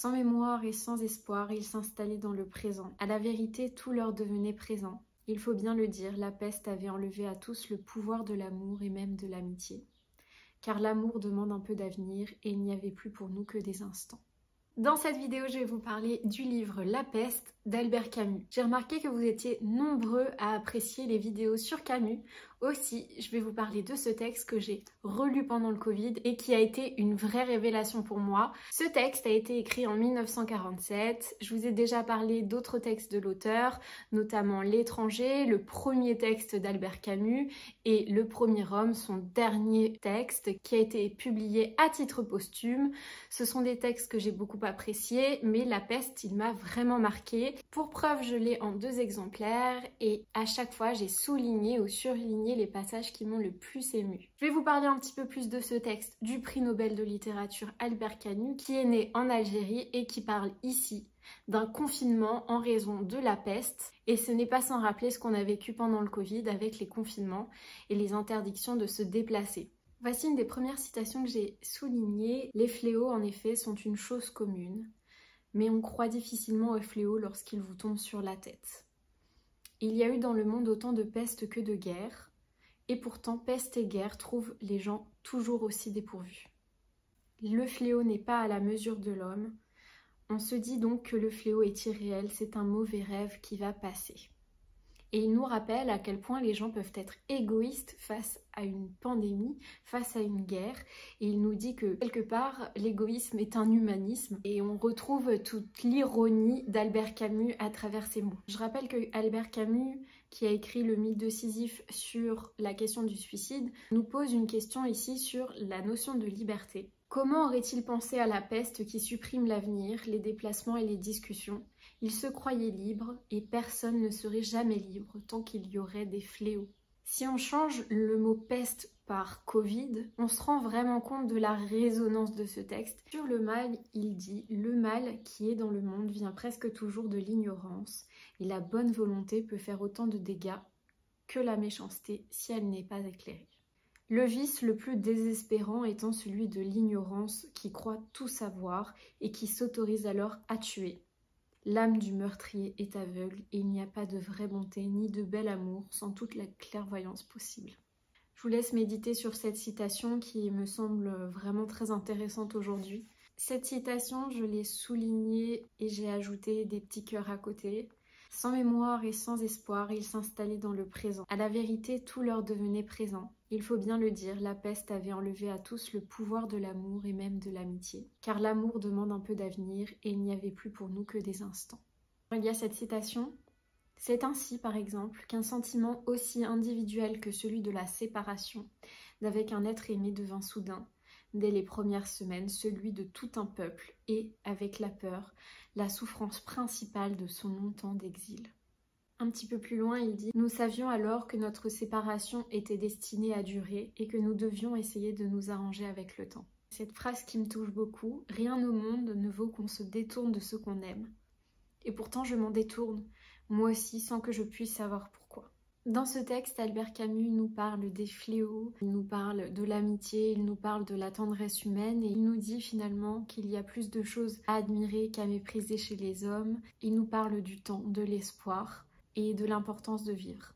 Sans mémoire et sans espoir, ils s'installaient dans le présent. À la vérité, tout leur devenait présent. Il faut bien le dire, la peste avait enlevé à tous le pouvoir de l'amour et même de l'amitié. Car l'amour demande un peu d'avenir et il n'y avait plus pour nous que des instants. Dans cette vidéo, je vais vous parler du livre La Peste d'Albert Camus. J'ai remarqué que vous étiez nombreux à apprécier les vidéos sur Camus. Aussi, je vais vous parler de ce texte que j'ai relu pendant le Covid et qui a été une vraie révélation pour moi. Ce texte a été écrit en 1947. Je vous ai déjà parlé d'autres textes de l'auteur, notamment L'étranger, le premier texte d'Albert Camus et Le premier homme, son dernier texte qui a été publié à titre posthume. Ce sont des textes que j'ai beaucoup appréciés, mais La Peste, il m'a vraiment marqué. Pour preuve, je l'ai en 2 exemplaires et à chaque fois, j'ai souligné ou surligné les passages qui m'ont le plus ému. Je vais vous parler un petit peu plus de ce texte du prix Nobel de littérature Albert Camus, qui est né en Algérie et qui parle ici d'un confinement en raison de la peste. Et ce n'est pas sans rappeler ce qu'on a vécu pendant le Covid avec les confinements et les interdictions de se déplacer. Voici une des premières citations que j'ai soulignées. Les fléaux, en effet, sont une chose commune, mais on croit difficilement aux fléaux lorsqu'ils vous tombent sur la tête. Il y a eu dans le monde autant de peste que de guerre, et pourtant peste et guerre trouvent les gens toujours aussi dépourvus. Le fléau n'est pas à la mesure de l'homme. On se dit donc que le fléau est irréel, c'est un mauvais rêve qui va passer. Et il nous rappelle à quel point les gens peuvent être égoïstes face à une pandémie, face à une guerre. Et il nous dit que quelque part, l'égoïsme est un humanisme. Et on retrouve toute l'ironie d'Albert Camus à travers ces mots. Je rappelle que Albert Camus, qui a écrit le mythe de Sisyphe sur la question du suicide, nous pose une question ici sur la notion de liberté. Comment aurait-il pensé à la peste qui supprime l'avenir, les déplacements et les discussions ? Il se croyait libre et personne ne serait jamais libre tant qu'il y aurait des fléaux. Si on change le mot peste par Covid, on se rend vraiment compte de la résonance de ce texte. Sur le mal, il dit « Le mal qui est dans le monde vient presque toujours de l'ignorance et la bonne volonté peut faire autant de dégâts que la méchanceté si elle n'est pas éclairée. » Le vice le plus désespérant étant celui de l'ignorance qui croit tout savoir et qui s'autorise alors à tuer. L'âme du meurtrier est aveugle et il n'y a pas de vraie bonté ni de bel amour sans toute la clairvoyance possible. Je vous laisse méditer sur cette citation qui me semble vraiment très intéressante aujourd'hui. Cette citation, je l'ai soulignée et j'ai ajouté des petits cœurs à côté. Sans mémoire et sans espoir, ils s'installaient dans le présent. À la vérité, tout leur devenait présent. Il faut bien le dire, la peste avait enlevé à tous le pouvoir de l'amour et même de l'amitié. Car l'amour demande un peu d'avenir et il n'y avait plus pour nous que des instants. Il y a cette citation. C'est ainsi, par exemple, qu'un sentiment aussi individuel que celui de la séparation d'avec un être aimé devint soudain, dès les premières semaines, celui de tout un peuple et, avec la peur, la souffrance principale de son longtemps d'exil. Un petit peu plus loin, il dit « Nous savions alors que notre séparation était destinée à durer et que nous devions essayer de nous arranger avec le temps. » Cette phrase qui me touche beaucoup, « Rien au monde ne vaut qu'on se détourne de ce qu'on aime. » Et pourtant, je m'en détourne, moi aussi, sans que je puisse savoir pourquoi. Dans ce texte, Albert Camus nous parle des fléaux, il nous parle de l'amitié, il nous parle de la tendresse humaine et il nous dit finalement qu'il y a plus de choses à admirer qu'à mépriser chez les hommes. Il nous parle du temps, de l'espoir et de l'importance de vivre.